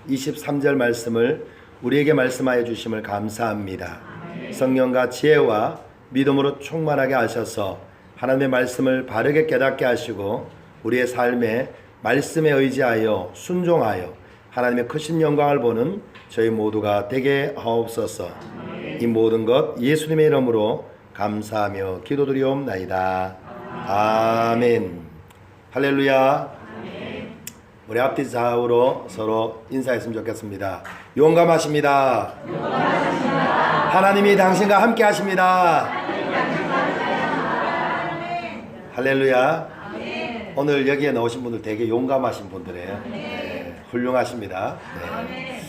23절 말씀을 우리에게 말씀하여 주심을 감사합니다. 성령과 지혜와 믿음으로 충만하게 하셔서 하나님의 말씀을 바르게 깨닫게 하시고 우리의 삶에 말씀에 의지하여 순종하여 하나님의 크신 영광을 보는 저희 모두가 되게 하옵소서. 이 모든 것 예수님의 이름으로 감사하며 기도드리옵나이다. 아멘. 할렐루야. 우리 앞뒤 좌우로 서로 인사했으면 좋겠습니다. 용감하십니다. 하나님이 당신과 함께 하십니다. 할렐루야. 오늘 여기에 나오신 분들 되게 용감하신 분들이에요. 네, 훌륭하십니다. 네.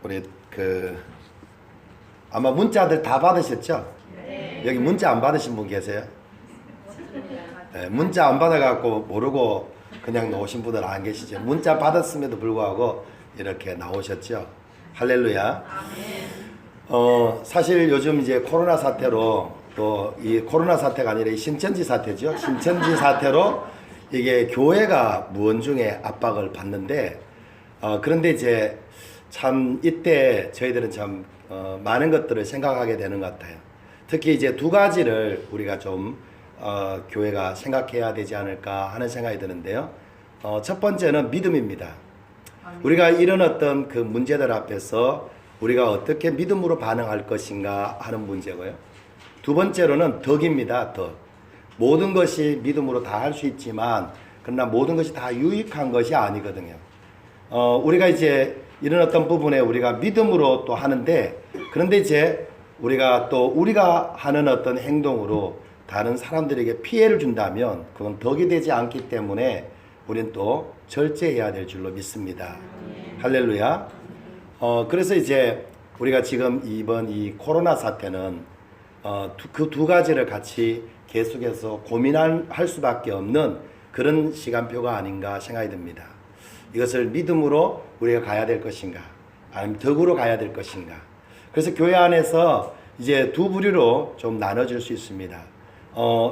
우리 아마 문자들 다 받으셨죠? 여기 문자 안 받으신 분 계세요? 네, 문자 안 받아갖고 모르고 그냥 나오신 분들 안 계시죠? 문자 받았음에도 불구하고 이렇게 나오셨죠? 할렐루야. 사실 요즘 이제 코로나 사태로 또 이 코로나 사태가 아니라 이 신천지 사태죠. 신천지 사태로 이게 교회가 무언중에 압박을 받는데, 그런데 이제 참 이때 저희들은 참 많은 것들을 생각하게 되는 것 같아요. 특히 이제 두 가지를 우리가 좀 교회가 생각해야 되지 않을까 하는 생각이 드는데요. 첫 번째는 믿음입니다. 우리가 이런 어떤 그 문제들 앞에서 우리가 어떻게 믿음으로 반응할 것인가 하는 문제고요. 두 번째로는 덕입니다. 덕. 모든 것이 믿음으로 다 할 수 있지만 그러나 모든 것이 다 유익한 것이 아니거든요. 우리가 이제 이런 어떤 부분에 우리가 믿음으로 또 하는데, 그런데 이제 우리가 하는 어떤 행동으로 다른 사람들에게 피해를 준다면 그건 덕이 되지 않기 때문에 우리는 또 절제해야 될 줄로 믿습니다. 할렐루야. 그래서 이제 우리가 지금 이번 이 코로나 사태는 그 두 가지를 같이 계속해서 고민할 수밖에 없는 그런 시간표가 아닌가 생각이 듭니다. 이것을 믿음으로 우리가 가야 될 것인가, 아니면 덕으로 가야 될 것인가. 그래서 교회 안에서 이제 두 부류로 좀 나눠질 수 있습니다.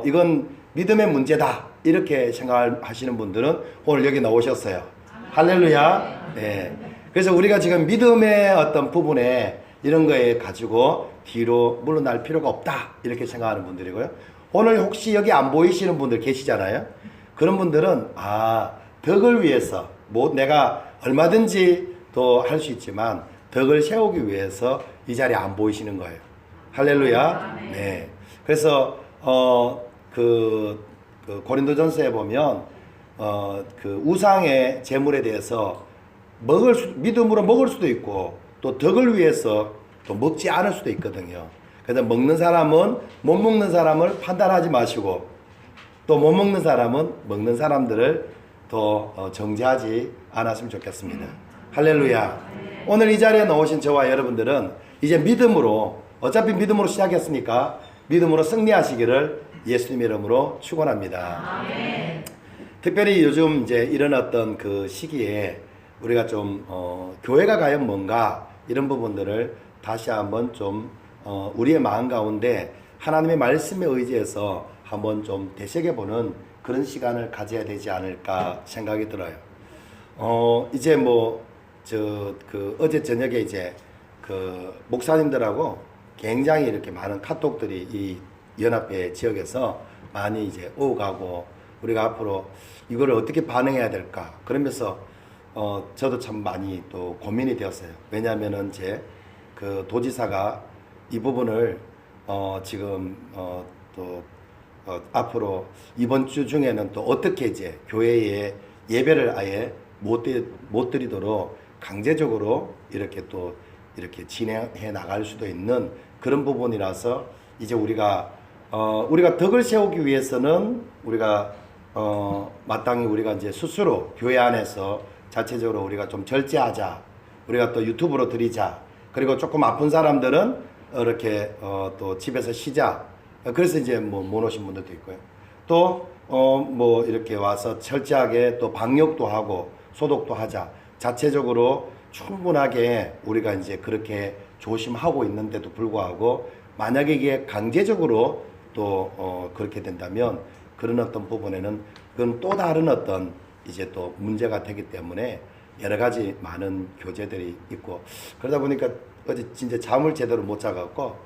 이건 믿음의 문제다 이렇게 생각하시는 분들은 오늘 여기 나오셨어요. 할렐루야. 네. 그래서 우리가 지금 믿음의 어떤 부분에 이런 거에 가지고 뒤로 물러날 필요가 없다 이렇게 생각하는 분들이고요. 오늘 혹시 여기 안 보이시는 분들 계시잖아요. 그런 분들은 덕을 위해서 내가 얼마든지 더 할 수 있지만 덕을 세우기 위해서 이 자리에 안 보이시는 거예요. 할렐루야. 네. 그래서 고린도전서에 보면 그 우상의 제물에 대해서 믿음으로 먹을 수도 있고 또 덕을 위해서 또 먹지 않을 수도 있거든요. 그래서 먹는 사람은 못 먹는 사람을 판단하지 마시고 또 못 먹는 사람은 먹는 사람들을 더 정죄하지 않았으면 좋겠습니다. 할렐루야. 오늘 이 자리에 나오신 저와 여러분들은 이제 믿음으로, 어차피 믿음으로 시작했으니까 믿음으로 승리하시기를 예수님 이름으로 축원합니다. 특별히 요즘 이제 이런 어떤 그 시기에 우리가 좀 교회가 과연 뭔가 이런 부분들을 다시 한번 좀 우리의 마음 가운데 하나님의 말씀에 의지해서 한번 좀 되새겨보는 그런 시간을 가져야 되지 않을까 생각이 들어요. 이제 어제 저녁에 이제 그 목사님들하고 굉장히 이렇게 많은 카톡들이 이 연합회 지역에서 많이 이제 오가고 우리가 앞으로 이거를 어떻게 반응해야 될까 그러면서 저도 참 많이 또 고민이 되었어요. 왜냐하면은 이제 그 도지사가 이 부분을 지금 앞으로 이번 주 중에는 또 어떻게 이제 교회에 예배를 아예 못 드리도록 강제적으로 이렇게 진행해 나갈 수도 있는 그런 부분이라서 이제 우리가 덕을 세우기 위해서는 우리가 마땅히 우리가 이제 스스로 교회 안에서 자체적으로 우리가 좀 절제하자. 우리가 또 유튜브로 드리자. 그리고 조금 아픈 사람들은 이렇게 또 집에서 쉬자. 그래서 이제 못 오신 분들도 있고요. 또 이렇게 와서 철저하게 또 방역도 하고 소독도 하자. 자체적으로 충분하게 우리가 이제 그렇게 조심하고 있는데도 불구하고 만약에 이게 강제적으로 또 그렇게 된다면 그런 어떤 부분에는 그건 또 다른 어떤 이제 또 문제가 되기 때문에 여러 가지 많은 교제들이 있고 그러다 보니까 어제 진짜 잠을 제대로 못 자갖고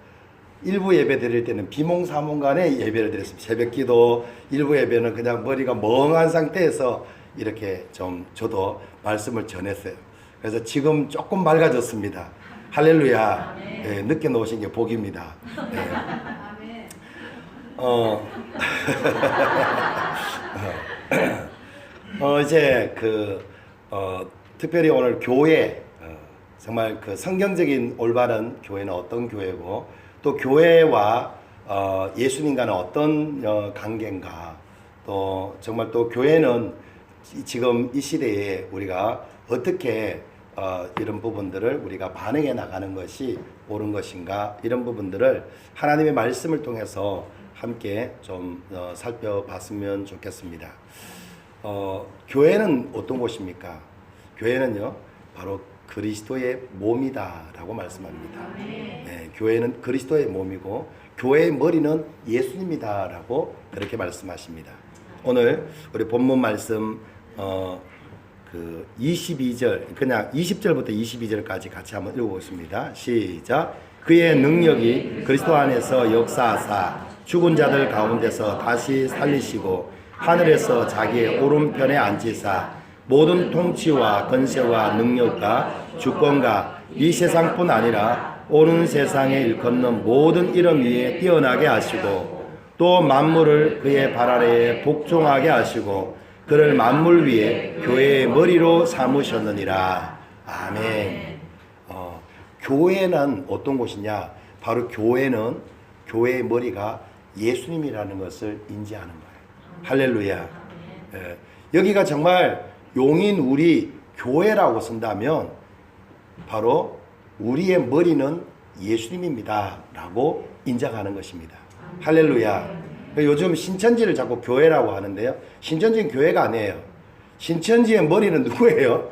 일부 예배 드릴 때는 비몽사몽간에 예배를 드렸습니다. 새벽기도 일부 예배는 그냥 머리가 멍한 상태에서 이렇게 좀 저도 말씀을 전했어요. 그래서 지금 조금 맑아졌습니다. 할렐루야. 네, 늦게 놓으신 게 복입니다. 네. 이제 특별히 오늘 교회, 정말 그 성경적인 올바른 교회는 어떤 교회고 또 교회와 예수님과는 어떤 관계인가, 또 정말 또 교회는 지금 이 시대에 우리가 어떻게 이런 부분들을 우리가 반응해 나가는 것이 옳은 것인가, 이런 부분들을 하나님의 말씀을 통해서 함께 좀 살펴봤으면 좋겠습니다. 교회는 어떤 곳입니까? 교회는요, 바로 그리스도의 몸이다라고 말씀합니다. 네, 교회는 그리스도의 몸이고 교회의 머리는 예수님이다라고 그렇게 말씀하십니다. 오늘 우리 본문 말씀 22절, 그냥 20절부터 22절까지 같이 한번 읽어보겠습니다. 시작. 그의 능력이 그리스도 안에서 역사하사 죽은 자들 가운데서 다시 살리시고 하늘에서 자기의 오른편에 앉으사 모든 통치와 권세와 능력과 주권과 이 세상뿐 아니라 오는 세상에 일컫는 모든 이름 위에 뛰어나게 하시고 또 만물을 그의 발 아래에 복종하게 하시고 그를 만물 위에 교회의 머리로 삼으셨느니라. 아멘. 교회는 어떤 곳이냐? 바로 교회는 교회의 머리가 예수님이라는 것을 인지하는 거예요. 할렐루야. 여기가 정말 용인 우리 교회라고 쓴다면 바로 우리의 머리는 예수님입니다 라고 인정하는 것입니다. 할렐루야. 요즘 신천지를 자꾸 교회라고 하는데요, 신천지는 교회가 아니에요. 신천지의 머리는 누구예요?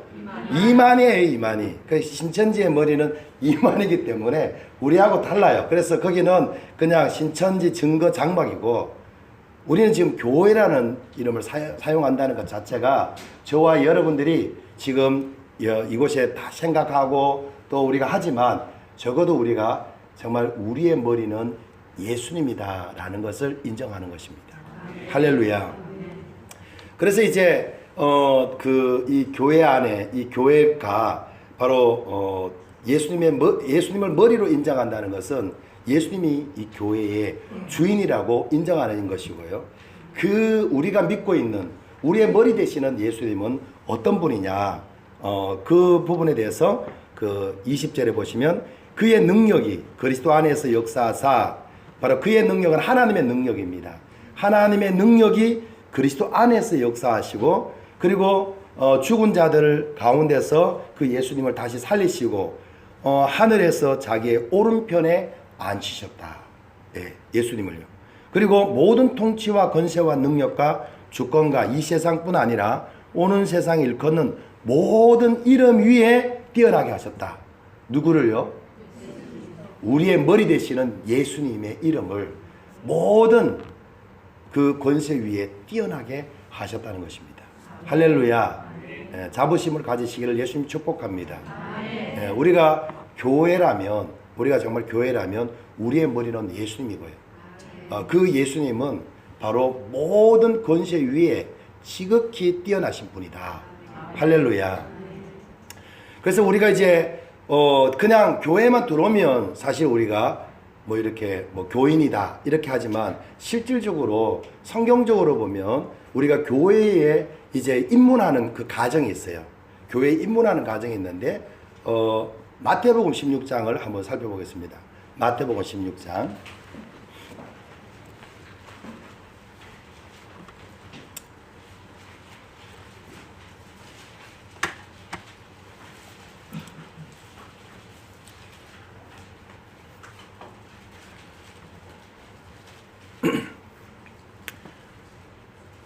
이만희예요. 이만희. 신천지의 머리는 이만희이기 때문에 우리하고 달라요. 그래서 거기는 그냥 신천지 증거 장막이고 우리는 지금 교회라는 이름을 사용한다는 것 자체가 저와 여러분들이 지금 이곳에 다 생각하고 또 우리가 하지만 적어도 우리가 정말 우리의 머리는 예수님이다라는 것을 인정하는 것입니다. 할렐루야. 그래서 이제 이 교회 안에 이 교회가 바로 예수님을 머리로 인정한다는 것은 예수님이 이 교회의 주인이라고 인정하는 것이고요. 우리가 믿고 있는 우리의 머리 되시는 예수님은 어떤 분이냐? 그 부분에 대해서 20절에 보시면 그의 능력이 그리스도 안에서 역사하사, 바로 그의 능력은 하나님의 능력입니다. 하나님의 능력이 그리스도 안에서 역사하시고 그리고 죽은 자들 가운데서 그 예수님을 다시 살리시고 하늘에서 자기의 오른편에 앉히셨다. 네, 예수님을요. 그리고 모든 통치와 권세와 능력과 주권과 이 세상뿐 아니라 오는 세상에 일컫는 모든 이름 위에 뛰어나게 하셨다. 누구를요? 우리의 머리 되시는 예수님의 이름을 모든 그 권세 위에 뛰어나게 하셨다는 것입니다. 할렐루야. 자부심을 가지시기를 예수님 축복합니다. 우리가 정말 교회라면 우리의 머리는 예수님이고요. 그 예수님은 바로 모든 권세 위에 지극히 뛰어나신 분이다. 할렐루야. 그래서 우리가 이제 그냥 교회만 들어오면 사실 우리가 이렇게 교인이다 이렇게 하지만 실질적으로 성경적으로 보면 우리가 교회에 이제 입문하는 그 과정이 있어요. 교회에 입문하는 과정이 있는데 마태복음 16장을 한번 살펴보겠습니다. 마태복음 16장.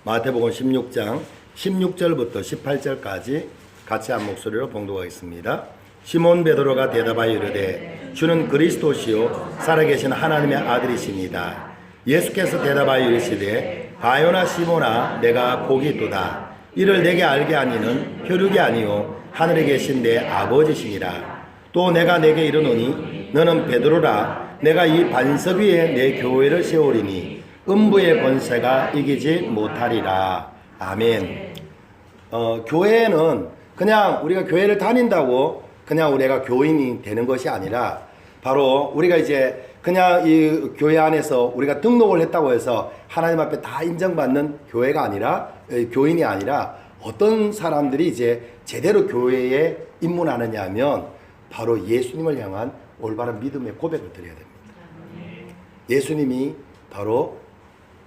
마태복음 16장 16절부터 18절까지 같이 한 목소리로 봉독하겠습니다. 시몬 베드로가 대답하여 이르되 주는 그리스도시요 살아계신 하나님의 아들이십니다. 예수께서 대답하여 이르시되 바요나 시몬아 내가 복이 있도다. 이를 내게 알게 하니는 혈육이 아니요 하늘에 계신 내 아버지시니라. 또 내가 내게 이르노니 너는 베드로라. 내가 이 반석 위에 내 교회를 세우리니 음부의 권세가 이기지 못하리라. 아멘. 교회는 그냥 우리가 교회를 다닌다고 그냥 우리가 교인이 되는 것이 아니라 바로 우리가 이제 그냥 이 교회 안에서 우리가 등록을 했다고 해서 하나님 앞에 다 인정받는 교회가 아니라 교인이 아니라 어떤 사람들이 이제 제대로 교회에 입문하느냐 하면 바로 예수님을 향한 올바른 믿음의 고백을 드려야 됩니다. 예수님이 바로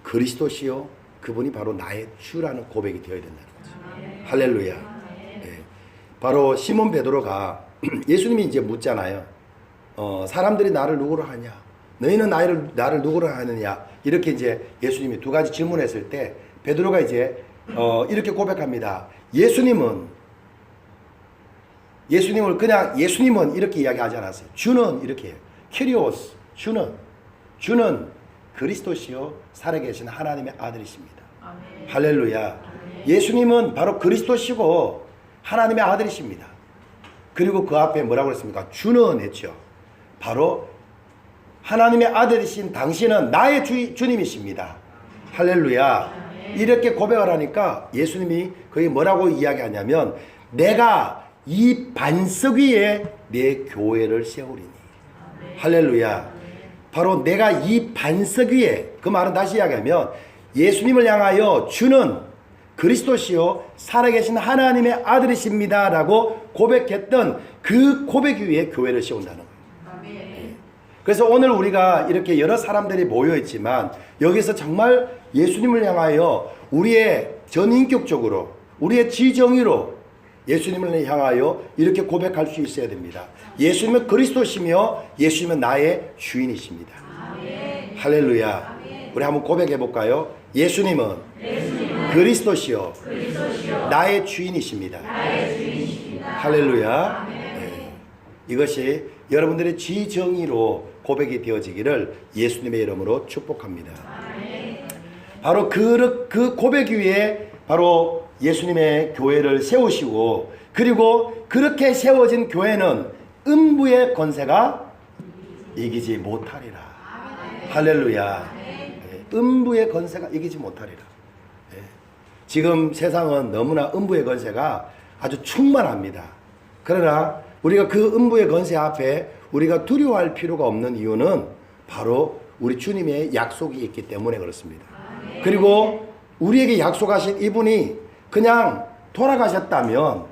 그리스도시요 그분이 바로 나의 주라는 고백이 되어야 된다는 거죠. 할렐루야. 네. 바로 시몬 베드로가 예수님이 이제 묻잖아요. 사람들이 나를 누구로 하냐? 너희는 나를 누구로 하느냐? 이렇게 이제 예수님이 두 가지 질문했을 때 베드로가 이제 이렇게 고백합니다. 예수님은 이렇게 이야기하지 않았어요. 주는 이렇게 해요. 키리오스, 주는 그리스도시요 살아계신 하나님의 아들이십니다. 아멘. 할렐루야. 아멘. 예수님은 바로 그리스도시고 하나님의 아들이십니다. 그리고 그 앞에 뭐라고 했습니까? 주는 했죠. 바로 하나님의 아들이신 당신은 나의 주님이십니다. 할렐루야. 아멘. 이렇게 고백을 하니까 예수님이 거기 뭐라고 이야기하냐면 내가 이 반석 위에 내 교회를 세우리니. 아멘. 할렐루야. 바로 내가 이 반석 위에, 그 말은 다시 이야기하면 예수님을 향하여 주는 그리스도시요 살아계신 하나님의 아들이십니다 라고 고백했던 그 고백 위에 교회를 세운다는 거예요. 네. 그래서 오늘 우리가 이렇게 여러 사람들이 모여있지만 여기서 정말 예수님을 향하여 우리의 전인격적으로 우리의 지정의로 예수님을 향하여 이렇게 고백할 수 있어야 됩니다. 예수님은 그리스도시며 예수님은 나의 주인이십니다. 아멘. 할렐루야. 아멘. 우리 한번 고백해 볼까요? 예수님은 그리스도시요 나의 주인이십니다. 할렐루야. 네. 이것이 여러분들의 지정의로 고백이 되어지기를 예수님의 이름으로 축복합니다. 아멘. 바로 그 고백 위에 바로 예수님의 교회를 세우시고 그리고 그렇게 세워진 교회는 음부의 권세가 이기지 못하리라. 할렐루야. 음부의 권세가 이기지 못하리라. 지금 세상은 너무나 음부의 권세가 아주 충만합니다. 그러나 우리가 그 음부의 권세 앞에 우리가 두려워할 필요가 없는 이유는 바로 우리 주님의 약속이 있기 때문에 그렇습니다. 그리고 우리에게 약속하신 이분이 그냥 돌아가셨다면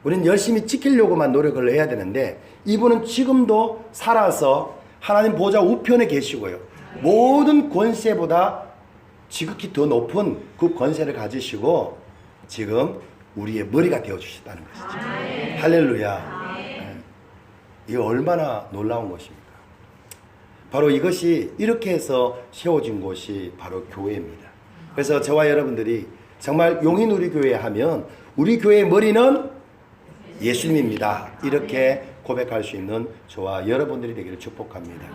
우리는 열심히 지키려고만 노력을 해야 되는데 이분은 지금도 살아서 하나님 보좌 우편에 계시고요. 모든 권세보다 지극히 더 높은 그 권세를 가지시고 지금 우리의 머리가 되어주셨다는 것이죠. 할렐루야. 네. 이게 얼마나 놀라운 것입니까? 바로 이것이 이렇게 해서 세워진 곳이 바로 교회입니다. 그래서 저와 여러분들이 정말 용인 우리 교회 하면 우리 교회의 머리는 예수님입니다. 이렇게 고백할 수 있는 저와 여러분들이 되기를 축복합니다.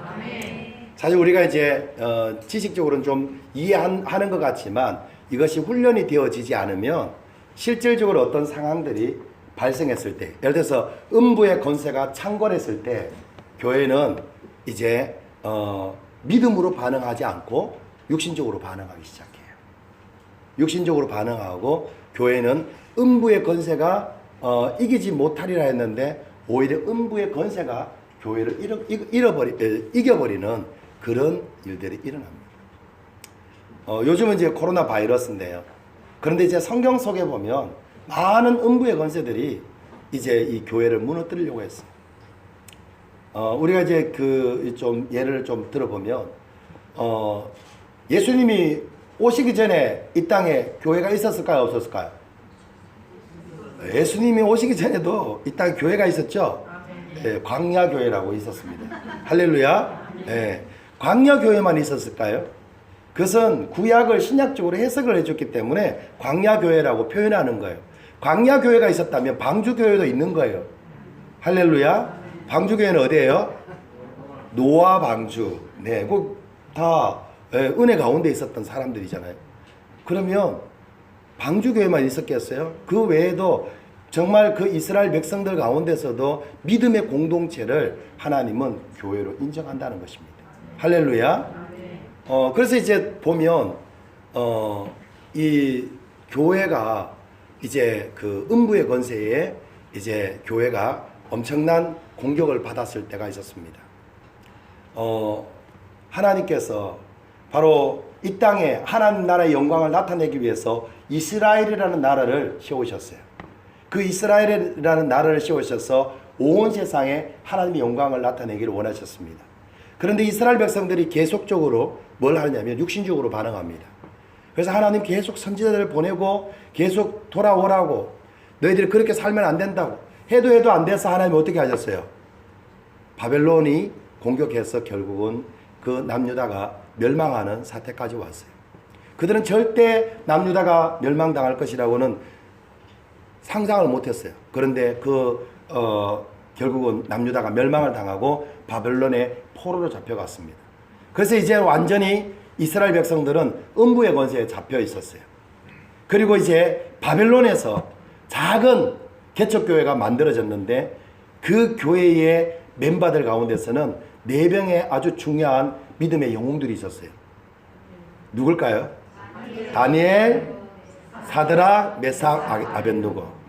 사실 우리가 이제 지식적으로는 좀 이해하는 것 같지만 이것이 훈련이 되어지지 않으면 실질적으로 어떤 상황들이 발생했을 때 예를 들어서 음부의 권세가 창궐했을 때 교회는 이제 믿음으로 반응하지 않고 육신적으로 반응하기 시작해요. 육신적으로 반응하고 교회는 음부의 권세가 이기지 못하리라 했는데 오히려 음부의 권세가 교회를 이겨버리는 그런 일들이 일어납니다. 요즘은 이제 코로나 바이러스인데요. 그런데 이제 성경 속에 보면 많은 음부의 권세들이 이제 이 교회를 무너뜨리려고 했어요. 우리가 이제 좀 예를 좀 들어보면 예수님이 오시기 전에 이 땅에 교회가 있었을까요? 없었을까요? 예수님이 오시기 전에도 이 땅에 교회가 있었죠? 네, 광야교회라고 있었습니다. 할렐루야. 네, 광야교회만 있었을까요? 그것은 구약을 신약적으로 해석을 해줬기 때문에 광야교회라고 표현하는 거예요. 광야교회가 있었다면 방주교회도 있는 거예요. 할렐루야. 방주교회는 어디예요? 노아 방주. 네, 다 은혜 가운데 있었던 사람들이잖아요. 그러면 방주교회만 있었겠어요? 그 외에도 정말 그 이스라엘 백성들 가운데서도 믿음의 공동체를 하나님은 교회로 인정한다는 것입니다. 할렐루야. 그래서 이제 보면 이 교회가 이제 그 음부의 권세에 이제 교회가 엄청난 공격을 받았을 때가 있었습니다. 하나님께서 바로 이 땅에 하나님 나라의 영광을 나타내기 위해서 이스라엘이라는 나라를 세우셨어요. 그 이스라엘이라는 나라를 세우셔서 온 세상에 하나님의 영광을 나타내기를 원하셨습니다. 그런데 이스라엘 백성들이 계속적으로 뭘 하냐면 육신적으로 반응합니다. 그래서 하나님 계속 선지자들을 보내고 계속 돌아오라고, 너희들이 그렇게 살면 안 된다고 해도 안 돼서 하나님 어떻게 하셨어요? 바벨론이 공격해서 결국은 그 남유다가 멸망하는 사태까지 왔어요. 그들은 절대 남유다가 멸망당할 것이라고는 상상을 못했어요. 그런데 결국은 남유다가 멸망을 당하고 바벨론의 포로로 잡혀갔습니다. 그래서 이제 완전히 이스라엘 백성들은 음부의 권세에 잡혀 있었어요. 그리고 이제 바벨론에서 작은 개척교회가 만들어졌는데 그 교회의 멤버들 가운데서는 4명의 아주 중요한 믿음의 영웅들이 있었어요. 누굴까요? 다니엘, 사드락, 메삭, 아벤누고.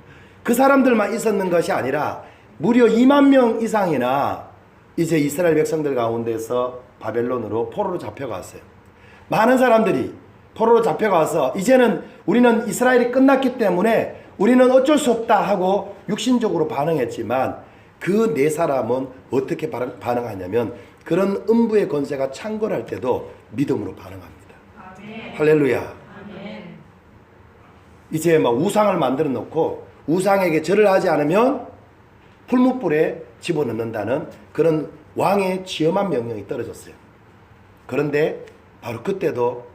그 사람들만 있었는 것이 아니라 무려 2만 명 이상이나 이제 이스라엘 백성들 가운데서 바벨론으로 포로로 잡혀갔어요. 많은 사람들이 포로로 잡혀가서 이제는 우리는 이스라엘이 끝났기 때문에 우리는 어쩔 수 없다 하고 육신적으로 반응했지만 그 4사람은 어떻게 반응하냐면 그런 음부의 권세가 창궐할 때도 믿음으로 반응합니다. 아멘. 할렐루야. 아멘. 이제 막 우상을 만들어 놓고 우상에게 절을 하지 않으면 풀무불에 집어넣는다는 그런 왕의 지엄한 명령이 떨어졌어요. 그런데 바로 그때도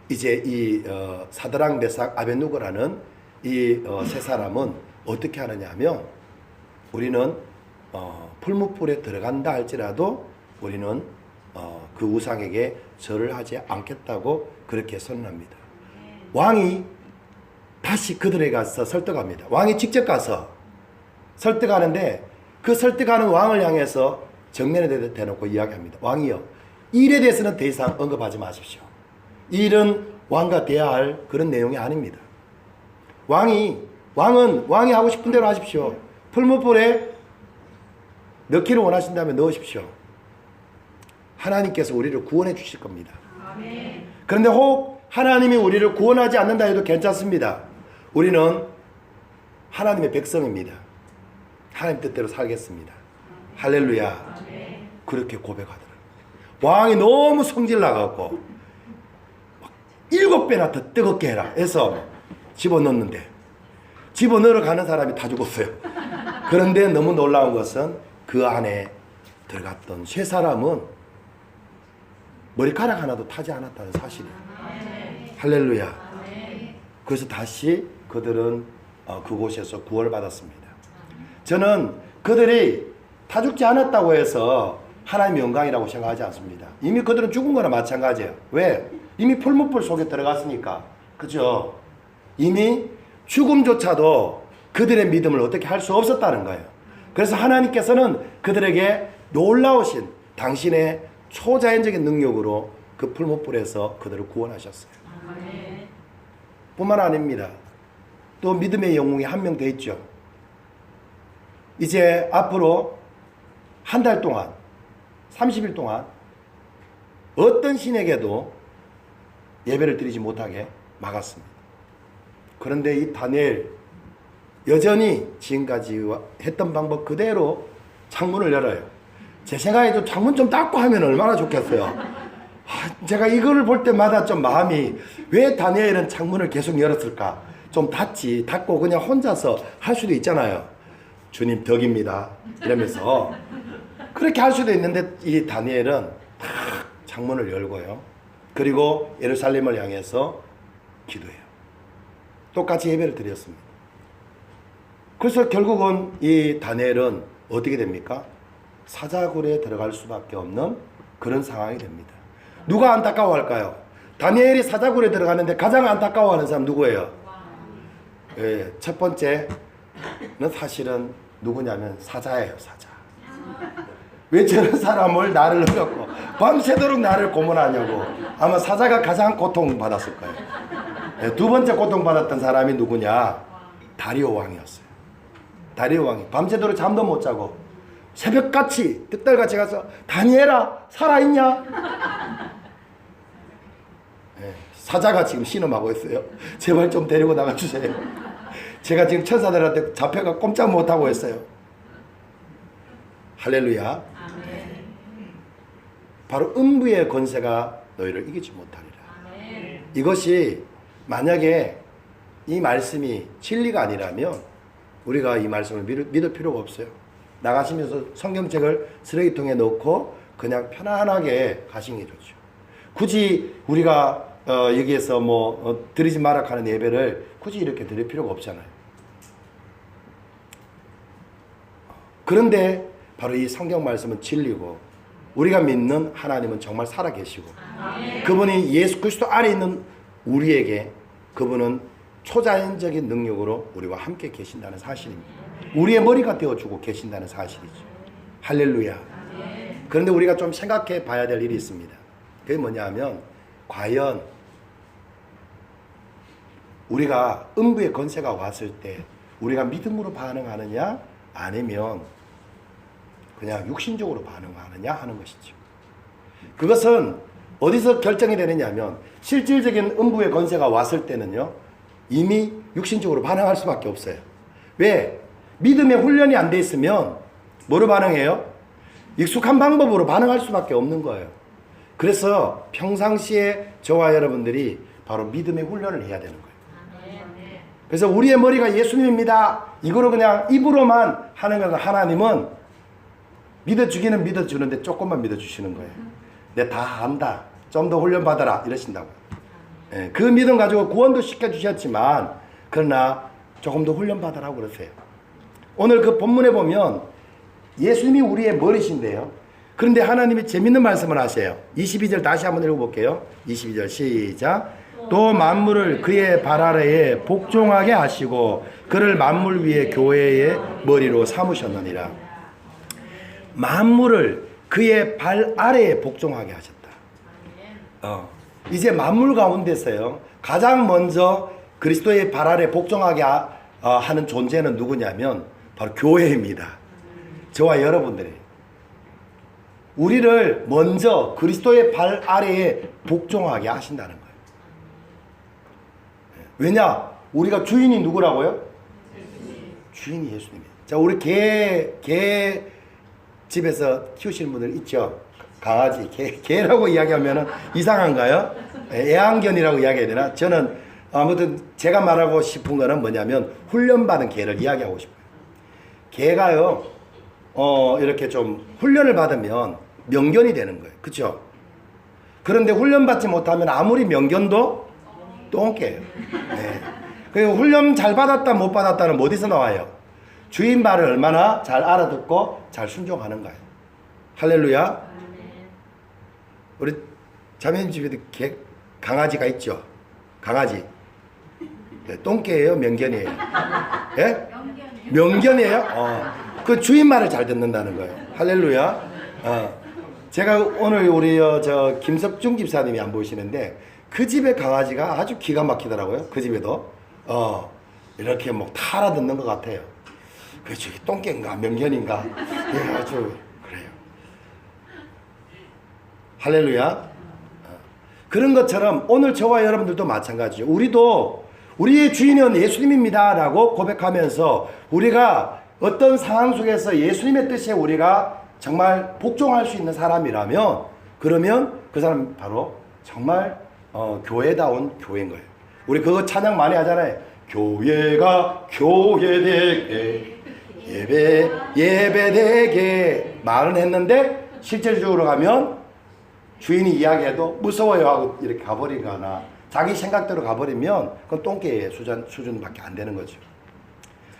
이제 이 사드락, 메삭, 아벤누고라는 이 3사람은 어떻게 하느냐 하면 우리는 풀무불에 들어간다 할지라도 우리는 그 우상에게 절을 하지 않겠다고 그렇게 선언합니다. 왕이 다시 그들에게 가서 설득합니다. 왕이 직접 가서 설득하는데 그 설득하는 왕을 향해서 정면에 대놓고 이야기합니다. 왕이요, 이 일에 대해서는 더 이상 언급하지 마십시오. 이 일은 왕과 대화할 그런 내용이 아닙니다. 왕은 왕이 하고 싶은 대로 하십시오. 풀무불에 넣기를 원하신다면 넣으십시오. 하나님께서 우리를 구원해 주실 겁니다. 아멘. 그런데 혹 하나님이 우리를 구원하지 않는다 해도 괜찮습니다. 우리는 하나님의 백성입니다. 하나님 뜻대로 살겠습니다. 할렐루야. 아멘. 그렇게 고백하더라고요. 왕이 너무 성질 나갖고 7배나 더 뜨겁게 해라 해서 집어넣는데 집어넣으러 가는 사람이 다 죽었어요. 그런데 너무 놀라운 것은 그 안에 들어갔던 3사람은 머리카락 하나도 타지 않았다는 사실이에요. 할렐루야. 그래서 다시 그들은 그곳에서 구원을 받았습니다. 저는 그들이 다 죽지 않았다고 해서 하나님의 영광이라고 생각하지 않습니다. 이미 그들은 죽은 거나 마찬가지예요. 왜? 이미 풀무불 속에 들어갔으니까. 그죠? 이미 죽음조차도 그들의 믿음을 어떻게 할 수 없었다는 거예요. 그래서 하나님께서는 그들에게 놀라우신 당신의 초자연적인 능력으로 그 풀무불에서 그들을 구원하셨어요. 뿐만 아닙니다. 또 믿음의 영웅이 한 명 더 있죠. 이제 앞으로 한 달 동안 30일 동안 어떤 신에게도 예배를 드리지 못하게 막았습니다. 그런데 이 다니엘 여전히 지금까지 했던 방법 그대로 창문을 열어요. 제 생각에도 창문 좀 닫고 하면 얼마나 좋겠어요. 제가 이거를 볼 때마다 좀 마음이 왜 다니엘은 창문을 계속 열었을까? 좀 닫고 그냥 혼자서 할 수도 있잖아요. 주님 덕입니다 이러면서 그렇게 할 수도 있는데 이 다니엘은 탁 창문을 열고요. 그리고 예루살렘을 향해서 기도해요. 똑같이 예배를 드렸습니다. 그래서 결국은 이 다니엘은 어떻게 됩니까? 사자굴에 들어갈 수밖에 없는 그런 상황이 됩니다. 누가 안타까워할까요? 다니엘이 사자굴에 들어가는데 가장 안타까워하는 사람 누구예요? 첫 번째 사실은 누구냐면 사자예요, 사자. 왜 저런 사람을 나를 갖고 밤새도록 나를 고문하냐고. 아마 사자가 가장 고통받았을 거예요. 네, 두 번째 고통받았던 사람이 누구냐? 다리오 왕이었어요. 다리오 왕이 밤새도록 잠도 못 자고 새벽같이 득달같이 가서 다니엘아 살아있냐? 네, 사자가 지금 신음하고 있어요. 제발 좀 데리고 나가주세요. 제가 지금 천사들한테 잡혀가 꼼짝 못하고 있어요. 할렐루야. 아멘. 바로 음부의 권세가 너희를 이기지 못하리라. 아멘. 이것이 만약에 이 말씀이 진리가 아니라면 우리가 이 말씀을 믿을 필요가 없어요. 나가시면서 성경책을 쓰레기통에 넣고 그냥 편안하게 가시는 게 좋죠. 굳이 우리가 여기에서 드리지 마라 하는 예배를 굳이 이렇게 드릴 필요가 없잖아요. 그런데 바로 이 성경 말씀은 진리고 우리가 믿는 하나님은 정말 살아계시고 그분이 예수 그리스도 안에 있는 우리에게 그분은 초자연적인 능력으로 우리와 함께 계신다는 사실입니다. 우리의 머리가 되어주고 계신다는 사실이죠. 할렐루야. 그런데 우리가 좀 생각해 봐야 될 일이 있습니다. 그게 뭐냐 하면 과연 우리가 음부의 권세가 왔을 때 우리가 믿음으로 반응하느냐 아니면 그냥 육신적으로 반응하느냐 하는 것이죠. 그것은 어디서 결정이 되느냐 하면 실질적인 음부의 권세가 왔을 때는요 이미 육신적으로 반응할 수밖에 없어요. 왜? 믿음의 훈련이 안 돼 있으면 뭐로 반응해요? 익숙한 방법으로 반응할 수밖에 없는 거예요. 그래서 평상시에 저와 여러분들이 바로 믿음의 훈련을 해야 되는 거예요. 그래서 우리의 머리가 예수님입니다. 이거로 그냥 입으로만 하는 것은 하나님은 믿어주기는 믿어주는데 조금만 믿어주시는 거예요. 내 다 안다. 좀 더 훈련 받아라. 이러신다고요. 예, 그 믿음 가지고 구원도 시켜주셨지만 그러나 조금 더 훈련 받으라고 그러세요. 오늘 그 본문에 보면 예수님이 우리의 머리신데요. 그런데 하나님이 재밌는 말씀을 하세요. 22절 다시 한번 읽어볼게요. 22절 시작. 또 만물을 그의 발 아래에 복종하게 하시고 그를 만물 위에 교회의 머리로 삼으셨느니라. 만물을 그의 발 아래에 복종하게 하셨다. 이제 만물 가운데서요 가장 먼저 그리스도의 발 아래 복종하게 하는 존재는 누구냐면 바로 교회입니다. 저와 여러분들이 우리를 먼저 그리스도의 발 아래에 복종하게 하신다는 거예요. 왜냐? 우리가 주인이 누구라고요? 주인이 예수님이에요. 자, 우리 개 집에서 키우시는 분들 있죠? 강아지, 개라고 이야기하면 이상한가요? 애완견이라고 이야기해야 되나? 저는 아무튼 제가 말하고 싶은 거는 뭐냐면 훈련받은 개를 이야기하고 싶어요. 개가요, 이렇게 좀 훈련을 받으면 명견이 되는 거예요. 그쵸? 그런데 훈련받지 못하면 아무리 명견도 똥개예요. 네. 그리고 훈련 잘 받았다 못 받았다는 어디서 나와요? 주인 말을 얼마나 잘 알아듣고 잘 순종하는가요. 할렐루야. 우리 자매님 집에도 강아지가 있죠. 강아지. 네, 똥개예요, 명견이에요? 예? 명견이에요? 그 주인 말을 잘 듣는다는 거예요. 할렐루야. 제가 오늘 우리 김석중 집사님이 안 보이시는데 그 집의 강아지가 아주 기가 막히더라고요. 그 집에도 이렇게 다 알아듣는 것 같아요. 그렇죠. 똥개인가 명견인가. 예, 아주 그래요. 할렐루야. 그런 것처럼 오늘 저와 여러분들도 마찬가지죠. 우리도 우리의 주인은 예수님입니다 라고 고백하면서 우리가 어떤 상황 속에서 예수님의 뜻에 우리가 정말 복종할 수 있는 사람이라면 그러면 그 사람은 바로 정말 교회다운 교회인 거예요. 우리 그거 찬양 많이 하잖아요. 교회가 교회되게 예배되게 말은 했는데 실질적으로 가면 주인이 이야기해도 무서워요 하고 이렇게 가버리거나 자기 생각대로 가버리면 그건 똥개의 수준밖에 안 되는 거죠.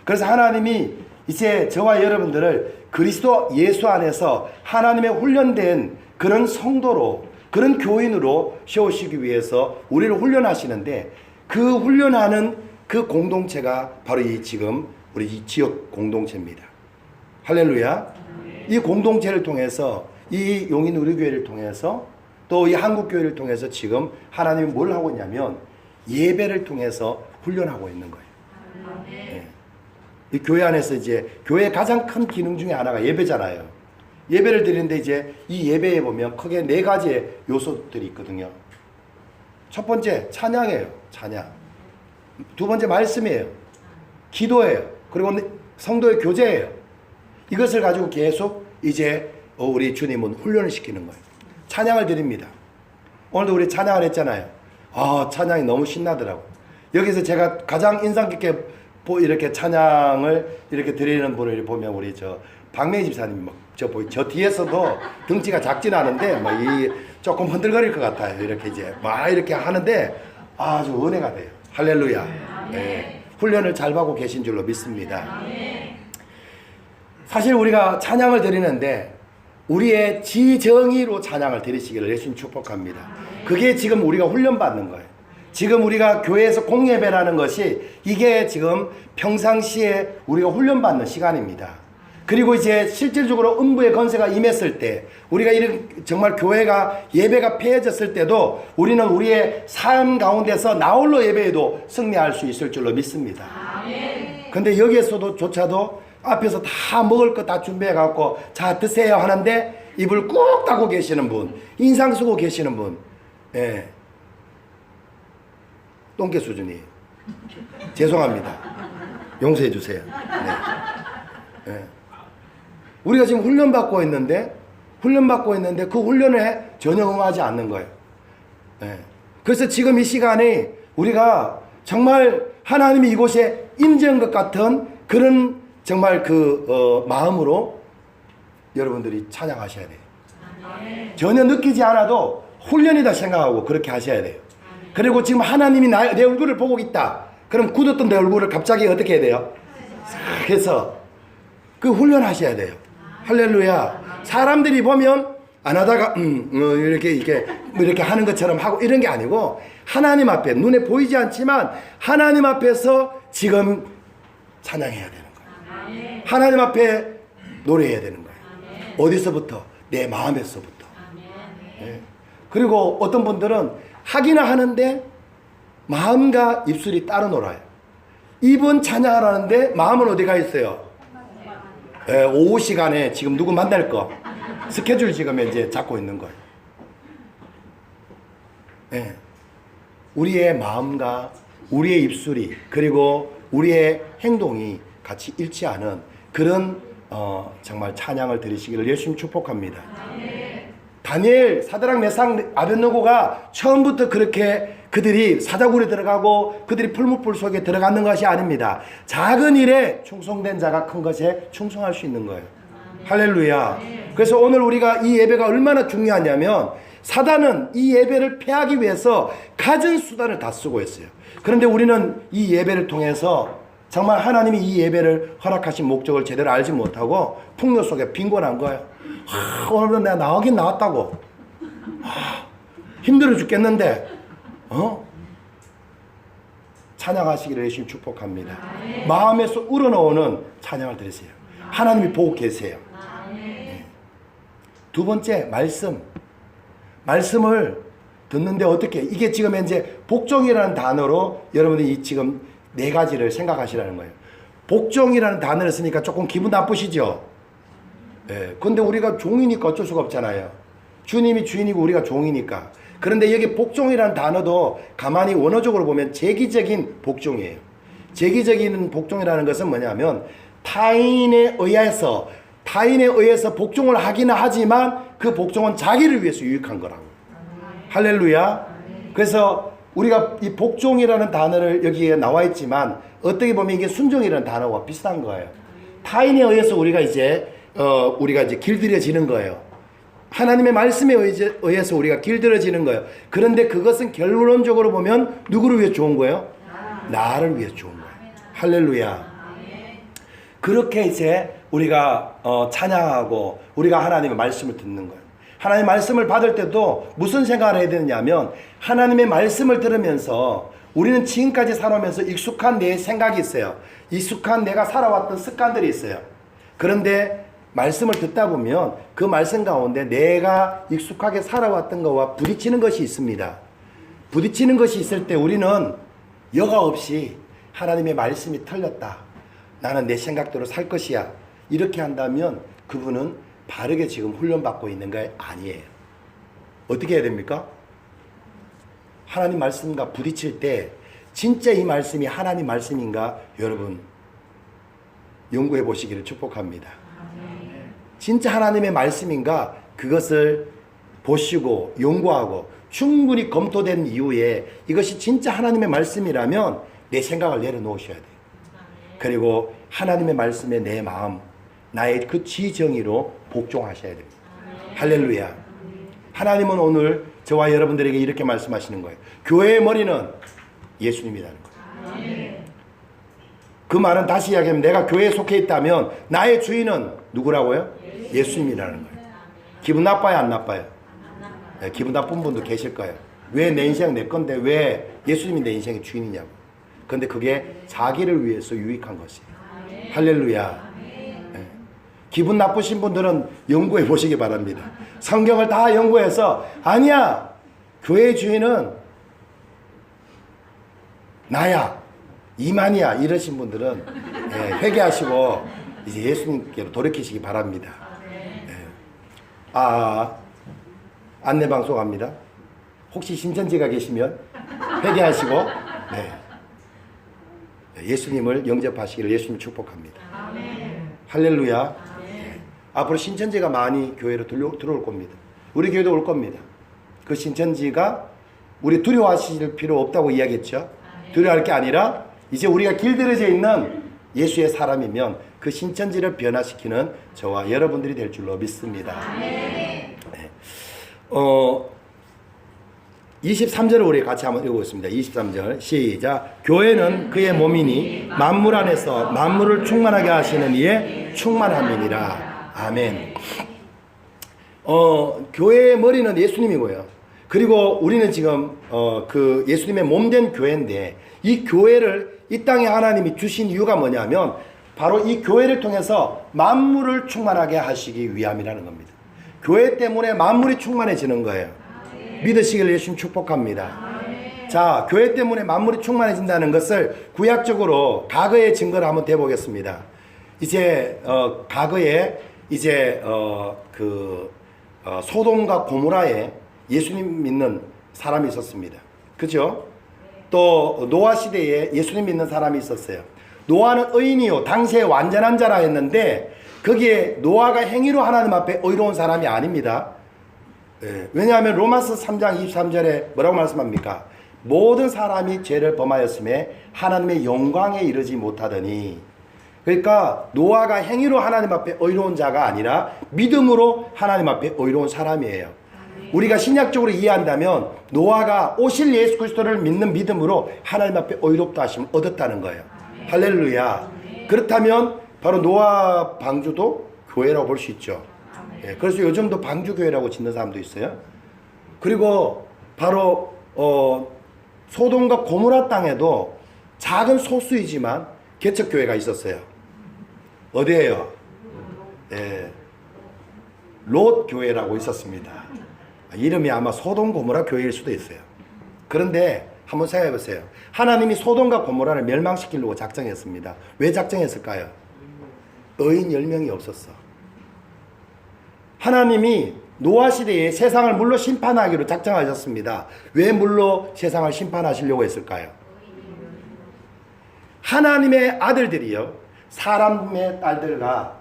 그래서 하나님이 이제 저와 여러분들을 그리스도 예수 안에서 하나님의 훈련된 그런 성도로 그런 교인으로 세우시기 위해서 우리를 훈련하시는데 그 훈련하는 그 공동체가 바로 이 지금 우리 이 지역 공동체입니다. 할렐루야. 이 공동체를 통해서 이 용인 우리교회를 통해서 또 이 한국교회를 통해서 지금 하나님이 뭘 하고 있냐면 예배를 통해서 훈련하고 있는 거예요. 네. 이 교회 안에서 이제 교회의 가장 큰 기능 중에 하나가 예배잖아요. 예배를 드리는데 이제 이 예배에 보면 크게 4가지의 요소들이 있거든요. 첫 번째 찬양이에요. 찬양. 두 번째 말씀이에요. 기도예요. 그리고 성도의 교제예요. 이것을 가지고 계속 이제 우리 주님은 훈련을 시키는 거예요. 찬양을 드립니다. 오늘도 우리 찬양을 했잖아요. 찬양이 너무 신나더라고. 여기서 제가 가장 인상 깊게 이렇게 찬양을 이렇게 드리는 분을 보면 우리 저 박명희 집사님 저 뒤에서도 덩치가 작진 않은데 이 조금 흔들거릴 것 같아요. 이렇게 이제 막 이렇게 하는데 아주 은혜가 돼요. 할렐루야. 네. 훈련을 잘 받고 계신 줄로 믿습니다. 사실 우리가 찬양을 드리는데 우리의 지정의로 찬양을 드리시기를 예수님 축복합니다. 그게 지금 우리가 훈련받는 거예요. 지금 우리가 교회에서 공예배라는 것이 이게 지금 평상시에 우리가 훈련받는 시간입니다. 그리고 이제 실질적으로 음부의 권세가 임했을 때 우리가 이런 정말 교회가 예배가 폐해졌을 때도 우리는 우리의 삶 가운데서 나홀로 예배에도 승리할 수 있을 줄로 믿습니다. 근데 여기에서도 조차도 앞에서 다 먹을 거 다 준비해 갖고 자 드세요 하는데 입을 꾹 닫고 계시는 분, 인상 쓰고 계시는 분, 예. 똥개 수준이에요. 죄송합니다. 용서해 주세요. 네. 예. 우리가 지금 훈련받고 있는데 그 훈련에 전혀 응하지 않는 거예요. 예. 그래서 지금 이 시간에 우리가 정말 하나님이 이곳에 임재한 것 같은 그런 정말 마음으로 여러분들이 찬양하셔야 돼요. 전혀 느끼지 않아도 훈련이다 생각하고 그렇게 하셔야 돼요. 그리고 지금 하나님이 내 얼굴을 보고 있다. 그럼 굳었던 내 얼굴을 갑자기 어떻게 해야 돼요? 그래서 그 훈련하셔야 돼요. 할렐루야. 사람들이 보면 안 하다가 이렇게 하는 것처럼 하고 이런 게 아니고 하나님 앞에 눈에 보이지 않지만 하나님 앞에서 지금 찬양해야 되는 거예요. 하나님 앞에 노래해야 되는 거예요. 어디서부터? 내 마음에서부터. 네. 그리고 어떤 분들은 하기는 하는데 마음과 입술이 따로 놀아요. 입은 찬양을 하는데 마음은 어디가 있어요? 네, 오후 시간에 지금 누구 만날 거 스케줄 지금 이제 잡고 있는 거예요. 네. 우리의 마음과 우리의 입술이 그리고 우리의 행동이 같이 일치하는 그런 정말 찬양을 드리시기를 예수님 축복합니다. 다니엘, 사드락, 메삭, 아벳느고가 처음부터 그렇게 그들이 사자굴에 들어가고 그들이 풀무불 속에 들어가는 것이 아닙니다. 작은 일에 충성된 자가 큰 것에 충성할 수 있는 거예요. 할렐루야. 그래서 오늘 우리가 이 예배가 얼마나 중요하냐면 사단은 이 예배를 패하기 위해서 갖은 수단을 다 쓰고 있어요. 그런데 우리는 이 예배를 통해서 정말 하나님이 이 예배를 허락하신 목적을 제대로 알지 못하고 풍요 속에 빈곤한 거예요. 오늘은 내가 나오긴 나왔다고. 힘들어 죽겠는데 찬양하시기를 예수님 축복합니다. 마음에서 우러나오는 찬양을 드리세요. 하나님이 보고 계세요. 네. 두 번째 말씀을 듣는데 어떻게 이게 지금 이제 복종이라는 단어로 여러분들이 지금 4가지를 생각하시라는 거예요. 복종이라는 단어를 쓰니까 조금 기분 나쁘시죠? 예. 근데 우리가 종이니까 어쩔 수가 없잖아요. 주님이 주인이고 우리가 종이니까. 그런데 여기 복종이라는 단어도 가만히 원어적으로 보면 재기적인 복종이에요. 재기적인 복종이라는 것은 뭐냐면 타인에 의해서 복종을 하기는 하지만 그 복종은 자기를 위해서 유익한 거라고. 할렐루야. 그래서 우리가 이 복종이라는 단어를 여기에 나와 있지만 어떻게 보면 이게 순종이라는 단어와 비슷한 거예요. 타인에 의해서 우리가 이제 길들여지는 거예요. 하나님의 말씀에 의해서 우리가 길들여지는 거예요. 그런데 그것은 결론적으로 보면 누구를 위해 좋은 거예요? 나를 위해 좋은 거예요. 할렐루야. 그렇게 이제 우리가 찬양하고 우리가 하나님의 말씀을 듣는 거예요. 하나님의 말씀을 받을 때도 무슨 생각을 해야 되느냐면 하나님의 말씀을 들으면서 우리는 지금까지 살아오면서 익숙한 내 생각이 있어요. 익숙한 내가 살아왔던 습관들이 있어요. 그런데 말씀을 듣다 보면 그 말씀 가운데 내가 익숙하게 살아왔던 것과 부딪히는 것이 있습니다. 부딪히는 것이 있을 때 우리는 여과 없이 하나님의 말씀이 틀렸다. 나는 내 생각대로 살 것이야. 이렇게 한다면 그분은 바르게 지금 훈련받고 있는 게 아니에요. 어떻게 해야 됩니까? 하나님 말씀과 부딪힐 때 진짜 이 말씀이 하나님 말씀인가 여러분 연구해 보시기를 축복합니다. 진짜 하나님의 말씀인가 그것을 보시고 연구하고 충분히 검토된 이후에 이것이 진짜 하나님의 말씀이라면 내 생각을 내려놓으셔야 돼요. 그리고 하나님의 말씀에 내 마음 나의 그 지정의로 복종하셔야 됩니다. 할렐루야. 하나님은 오늘 저와 여러분들에게 이렇게 말씀하시는 거예요. 교회의 머리는 예수님이라는 거예요. 그 말은 다시 이야기하면 내가 교회에 속해 있다면 나의 주인은 누구라고요? 예수님이라는 거예요. 기분 나빠요, 안 나빠요? 네, 기분 나쁜 분도 계실 거예요. 왜 내 인생 내 건데 왜 예수님이 내 인생의 주인이냐고. 그런데 그게 자기를 위해서 유익한 것이에요. 할렐루야. 네. 기분 나쁘신 분들은 연구해 보시기 바랍니다. 성경을 다 연구해서 아니야 교회의 주인은 나야 이만이야 이러신 분들은 회개하시고 이제 예수님께로 돌이키시기 바랍니다. 안내 방송합니다. 혹시 신천지가 계시면 회개하시고 예수님을 영접하시기를 예수님 축복합니다. 할렐루야. 앞으로 신천지가 많이 교회로 들어올 겁니다. 우리 교회도 올 겁니다. 그 신천지가 우리 두려워하실 필요 없다고 이야기했죠. 두려워할 게 아니라 이제 우리가 길들여져 있는 예수의 사람이면 그 신천지를 변화시키는 저와 여러분들이 될 줄로 믿습니다. 23절을 우리 같이 한번 읽어보겠습니다. 23절 시작. 교회는 그의 몸이니 만물 안에서 만물을 충만하게 하시는 이의 충만함이니라. 아멘. 교회의 머리는 예수님이고요. 그리고 우리는 지금 그 예수님의 몸된 교회인데 이 교회를 이 땅에 하나님이 주신 이유가 뭐냐면 바로 이 교회를 통해서 만물을 충만하게 하시기 위함이라는 겁니다. 교회 때문에 만물이 충만해지는 거예요. 믿으시길 예수님 축복합니다. 자, 교회 때문에 만물이 충만해진다는 것을 구약적으로 과거의 증거를 한번 대보겠습니다. 이제 과거에 이제 소돔과 고모라에 예수님 믿는 사람이 있었습니다. 그죠? 또 노아 시대에 예수님 믿는 사람이 있었어요. 노아는 의인이요 당시에 완전한 자라 했는데 거기에 노아가 행위로 하나님 앞에 의로운 사람이 아닙니다. 왜냐하면 로마서 3장 23절에 뭐라고 말씀합니까? 모든 사람이 죄를 범하였음에 하나님의 영광에 이르지 못하더니, 그러니까 노아가 행위로 하나님 앞에 의로운 자가 아니라 믿음으로 하나님 앞에 의로운 사람이에요. 우리가 신약적으로 이해한다면 노아가 오실 예수 그리스도를 믿는 믿음으로 하나님 앞에 의롭다 하심을 얻었다는 거예요. 할렐루야. 그렇다면 바로 노아 방주도 교회라고 볼 수 있죠. 그래서 요즘도 방주교회라고 짓는 사람도 있어요. 그리고 바로 소돔과 고모라 땅에도 작은 소수이지만 개척교회가 있었어요. 어디예요? 롯 교회라고 있었습니다. 이름이 아마 소돔 고모라 교회일 수도 있어요. 그런데 한번 생각해 보세요. 하나님이 소돔과 고모라를 멸망시키려고 작정했습니다. 왜 작정했을까요? 의인 10명이 없었어. 하나님이 노아 시대에 세상을 물로 심판하기로 작정하셨습니다. 왜 물로 세상을 심판하시려고 했을까요? 하나님의 아들들이요, 사람의 딸들과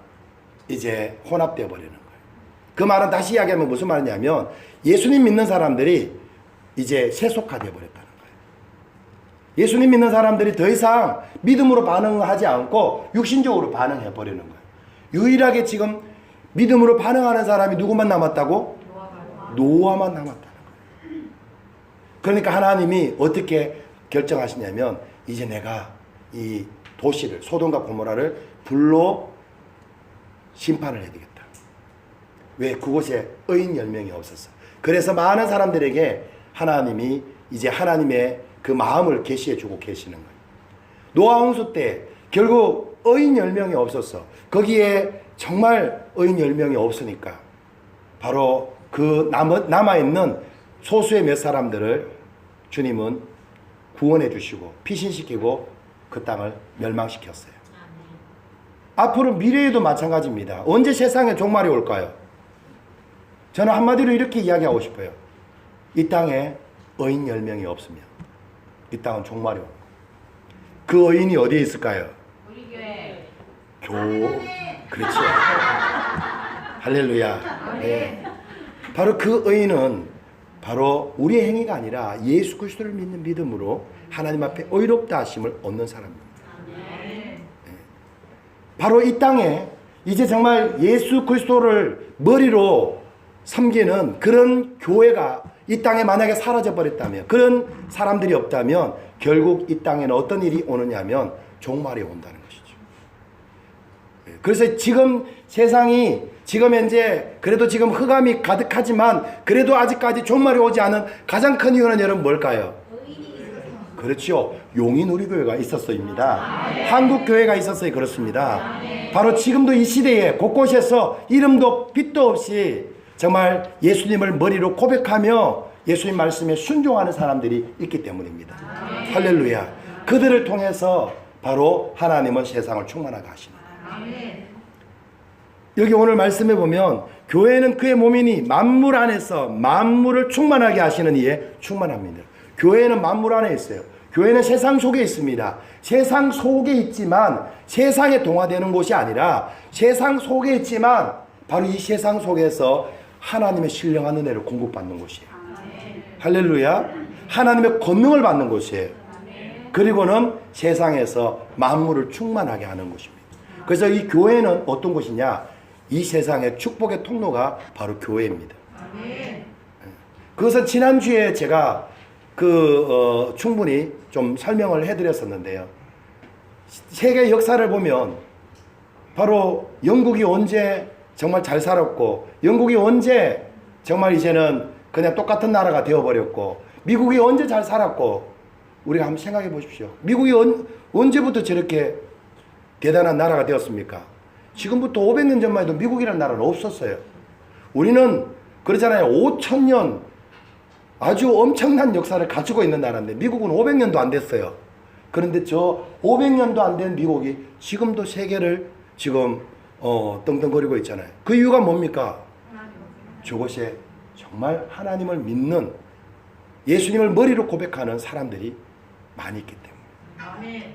이제 혼합되어 버리는 거예요. 그 말은 다시 이야기하면 무슨 말이냐면 예수님 믿는 사람들이 이제 세속화되어 버렸다는 거예요. 예수님 믿는 사람들이 더 이상 믿음으로 반응하지 않고 육신적으로 반응해 버리는 거예요. 유일하게 지금 믿음으로 반응하는 사람이 누구만 남았다고? 노아만 남았다는 거예요. 그러니까 하나님이 어떻게 결정하시냐면 이제 내가 이 도시를, 소돔과 고모라를 불로 심판을 해야 되겠다. 왜? 그곳에 의인 10명이 없었어. 그래서 많은 사람들에게 하나님이 이제 하나님의 그 마음을 계시해 주고 계시는 거예요. 노아 홍수 때 결국 의인 10명이 없었어. 거기에 정말 의인 10명이 없으니까 바로 그 남아있는 소수의 몇 사람들을 주님은 구원해 주시고 피신시키고 그 땅을 멸망시켰어요. 앞으로 미래에도 마찬가지입니다. 언제 세상에 종말이 올까요? 저는 한마디로 이렇게 이야기하고 싶어요. 이 땅에 의인 10명이 없으면 이 땅은 종말이 옵니다. 그 의인이 어디에 있을까요? 우리 교회. 그렇죠. 할렐루야. 네. 바로 그 의인은 바로 우리의 행위가 아니라 예수 그리스도를 믿는 믿음으로 하나님 앞에 의롭다 하심을 얻는 사람입니다. 네. 바로 이 땅에 이제 정말 예수 그리스도를 머리로 섬기는 그런 교회가 이 땅에 만약에 사라져 버렸다면, 그런 사람들이 없다면 결국 이 땅에는 어떤 일이 오느냐면 종말이 온다는 것이죠. 그래서 지금 세상이 지금 현재 그래도 지금 흑암이 가득하지만 그래도 아직까지 종말이 오지 않은 가장 큰 이유는 여러분 뭘까요? 그렇죠. 용인 우리교회가 있었어입니다. 한국 교회가 있었어요. 그렇습니다. 바로 지금도 이 시대에 곳곳에서 이름도 빛도 없이 정말 예수님을 머리로 고백하며 예수님 말씀에 순종하는 사람들이 있기 때문입니다. 할렐루야. 그들을 통해서 바로 하나님은 세상을 충만하게 하십니다. 여기 오늘 말씀해 보면 교회는 그의 몸이니 만물 안에서 만물을 충만하게 하시는 이에 충만합니다. 교회는 만물 안에 있어요. 교회는 세상 속에 있습니다. 세상 속에 있지만 세상에 동화되는 곳이 아니라 세상 속에 있지만 바로 이 세상 속에서 하나님의 신령한 은혜를 공급받는 곳이에요. 할렐루야. 하나님의 권능을 받는 곳이에요. 그리고는 세상에서 만물을 충만하게 하는 곳입니다. 그래서 이 교회는 어떤 곳이냐? 이 세상의 축복의 통로가 바로 교회입니다. 그것은 지난주에 제가 충분히 좀 설명을 해드렸었는데요. 세계 역사를 보면 바로 영국이 언제 정말 잘 살았고, 영국이 언제 정말 이제는 그냥 똑같은 나라가 되어버렸고, 미국이 언제 잘 살았고, 우리가 한번 생각해 보십시오. 미국이 언제부터 저렇게 대단한 나라가 되었습니까? 지금부터 500년 전만 해도 미국이라는 나라는 없었어요. 우리는 그러잖아요. 5,000년 아주 엄청난 역사를 가지고 있는 나라인데 미국은 500년도 안 됐어요. 그런데 저 500년도 안 된 미국이 지금도 세계를 지금 떵떵거리고 있잖아요. 그 이유가 뭡니까? 저곳에 정말 하나님을 믿는, 예수님을 머리로 고백하는 사람들이 많이 있기 때문에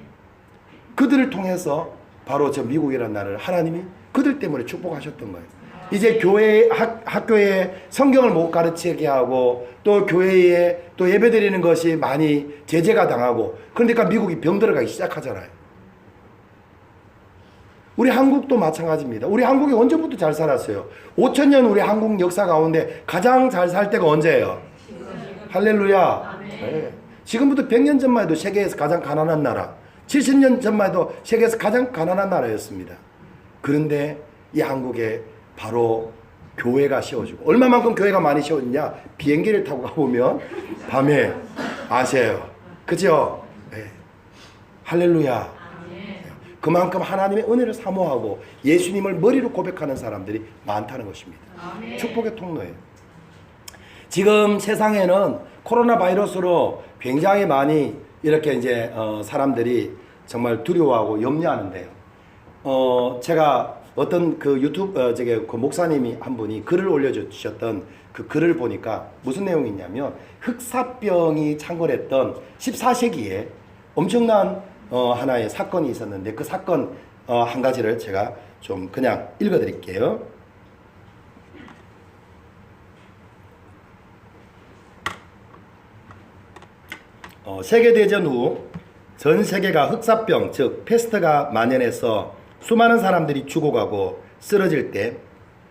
그들을 통해서 바로 저 미국이라는 나라를 하나님이 그들 때문에 축복하셨던 거예요. 이제 교회 학교에 성경을 못 가르치게 하고 또 교회에 또 예배드리는 것이 많이 제재가 당하고, 그러니까 미국이 병들어가기 시작하잖아요. 우리 한국도 마찬가지입니다. 우리 한국이 언제부터 잘 살았어요? 5,000년 우리 한국 역사 가운데 가장 잘 살 때가 언제예요? 할렐루야. 네. 지금부터 100년 전만 해도 세계에서 가장 가난한 나라, 70년 전만 해도 세계에서 가장 가난한 나라였습니다. 그런데 이 한국에 바로 교회가 세워지고, 얼마만큼 교회가 많이 세워지냐? 비행기를 타고 가보면 밤에 아세요. 그죠? 네. 할렐루야. 그만큼 하나님의 은혜를 사모하고 예수님을 머리로 고백하는 사람들이 많다는 것입니다. 축복의 통로예요. 지금 세상에는 코로나 바이러스로 굉장히 많이 이렇게 이제 사람들이 정말 두려워하고 염려하는데요. 제가 어떤 그 유튜브 그 목사님이 한 분이 글을 올려주셨던 그 글을 보니까 무슨 내용이 있냐면, 흑사병이 창궐했던 14세기에 엄청난 하나의 사건이 있었는데 그 사건 한 가지를 제가 좀 그냥 읽어드릴게요. 세계대전 후 전 세계가 흑사병, 즉 패스트가 만연해서 수많은 사람들이 죽어가고 쓰러질 때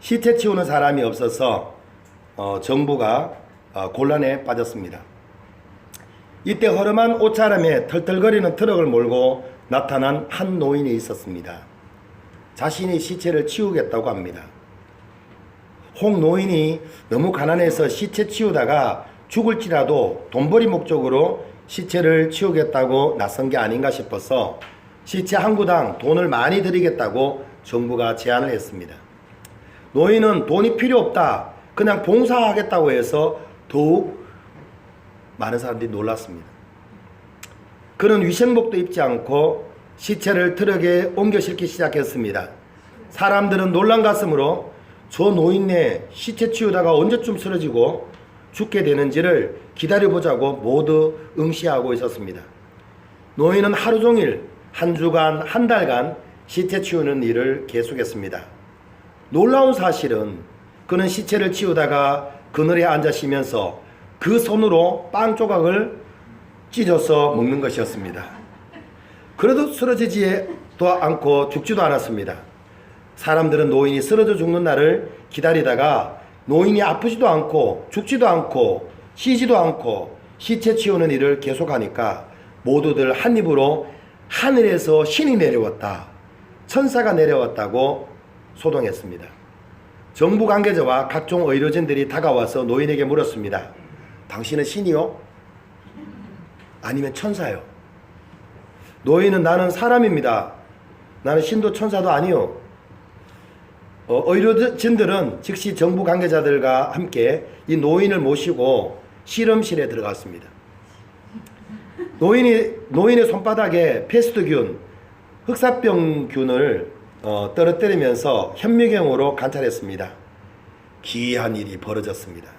시체 치우는 사람이 없어서 정부가 곤란에 빠졌습니다. 이때 허름한 옷차림에 털털거리는 트럭을 몰고 나타난 한 노인이 있었습니다. 자신이 시체를 치우겠다고 합니다. 홍 노인이 너무 가난해서 시체 치우다가 죽을지라도 돈벌이 목적으로 시체를 치우겠다고 나선 게 아닌가 싶어서 시체 한 구당 돈을 많이 드리겠다고 정부가 제안을 했습니다. 노인은 돈이 필요 없다, 그냥 봉사하겠다고 해서 더욱 많은 사람들이 놀랐습니다. 그는 위생복도 입지 않고 시체를 트럭에 옮겨 싣기 시작했습니다. 사람들은 놀란 가슴으로 저 노인네 시체 치우다가 언제쯤 쓰러지고 죽게 되는지를 기다려보자고 모두 응시하고 있었습니다. 노인은 하루 종일, 한 주간, 한 달간 시체 치우는 일을 계속했습니다. 놀라운 사실은 그는 시체를 치우다가 그늘에 앉아 쉬면서 그 손으로 빵 조각을 찢어서 먹는 것이었습니다. 그래도 쓰러지지도 않고 죽지도 않았습니다. 사람들은 노인이 쓰러져 죽는 날을 기다리다가 노인이 아프지도 않고 죽지도 않고 쉬지도 않고 시체 치우는 일을 계속하니까 모두들 한 입으로 하늘에서 신이 내려왔다, 천사가 내려왔다고 소동했습니다. 정부 관계자와 각종 의료진들이 다가와서 노인에게 물었습니다. 당신은 신이요? 아니면 천사요? 노인은 나는 사람입니다. 나는 신도 천사도 아니요. 의료진들은 즉시 정부 관계자들과 함께 이 노인을 모시고 실험실에 들어갔습니다. 노인의 손바닥에 패스트균, 흑사병균을 떨어뜨리면서 현미경으로 관찰했습니다. 기이한 일이 벌어졌습니다.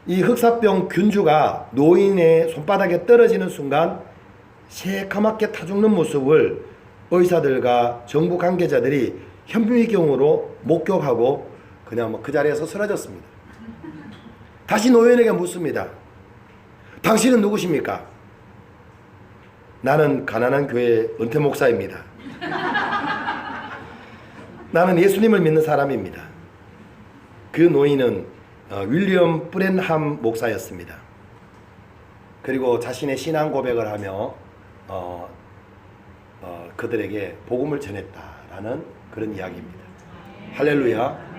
이 흑사병 균주가 노인의 손바닥에 떨어지는 순간 새까맣게 타 죽는 모습을 의사들과 정부 관계자들이 현미경으로 목격하고 그냥 그 자리에서 쓰러졌습니다. 다시 노인에게 묻습니다. 당신은 누구십니까? 나는 가난한 교회 은퇴 목사입니다. 나는 예수님을 믿는 사람입니다. 그 노인은 윌리엄 브랜함 목사였습니다. 그리고 자신의 신앙 고백을 하며 그들에게 복음을 전했다라는 그런 이야기입니다. 할렐루야.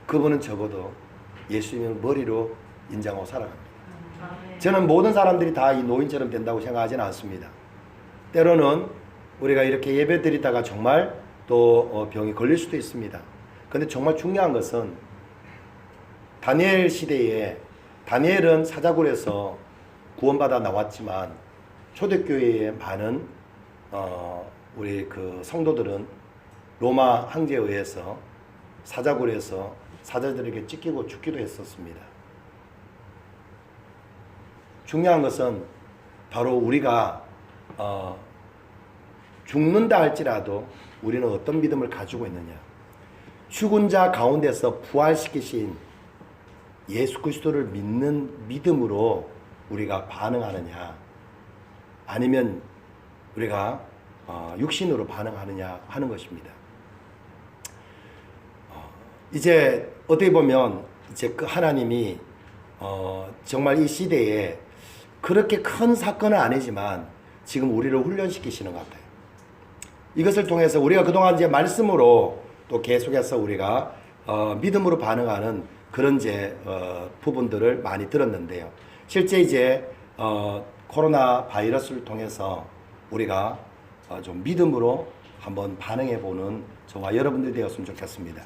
그분은 적어도 예수님을 머리로 인정하고 살아갑니다. 저는 모든 사람들이 다 이 노인처럼 된다고 생각하지는 않습니다. 때로는 우리가 이렇게 예배 드리다가 정말 또 병이 걸릴 수도 있습니다. 그런데 정말 중요한 것은 다니엘 시대에 다니엘은 사자굴에서 구원받아 나왔지만 초대교회의 많은 우리 그 성도들은 로마 황제에 의해서 사자굴에서 사자들에게 찢기고 죽기도 했었습니다. 중요한 것은 바로 우리가 죽는다 할지라도 우리는 어떤 믿음을 가지고 있느냐. 죽은 자 가운데서 부활시키신 예수 그리스도를 믿는 믿음으로 우리가 반응하느냐, 아니면 우리가 육신으로 반응하느냐 하는 것입니다. 이제 어떻게 보면 이제 그 하나님이 정말 이 시대에 그렇게 큰 사건은 아니지만 지금 우리를 훈련시키시는 것 같아요. 이것을 통해서 우리가 그동안 이제 말씀으로 또 계속해서 우리가 믿음으로 반응하는 그런 이제 부분들을 많이 들었는데요. 실제 이제 코로나 바이러스를 통해서 우리가 좀 믿음으로 한번 반응해 보는 저와 여러분들이 되었으면 좋겠습니다.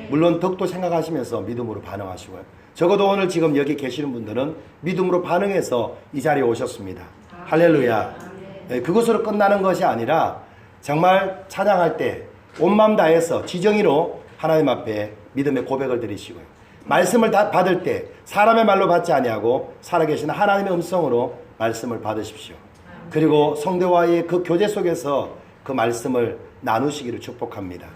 물론 덕도 생각하시면서 믿음으로 반응하시고요. 적어도 오늘 지금 여기 계시는 분들은 믿음으로 반응해서 이 자리에 오셨습니다. 할렐루야. 네, 그것으로 끝나는 것이 아니라 정말 찬양할 때 온 마음 다해서 지정의로 하나님 앞에 믿음의 고백을 드리시고요. 말씀을 받을 때 사람의 말로 받지 아니하고 살아계신 하나님의 음성으로 말씀을 받으십시오. 그리고 성도와의 그 교제 속에서 그 말씀을 나누시기를 축복합니다.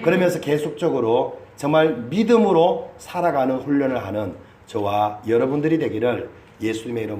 그러면서 계속적으로 정말 믿음으로 살아가는 훈련을 하는 저와 여러분들이 되기를 예수님의 이름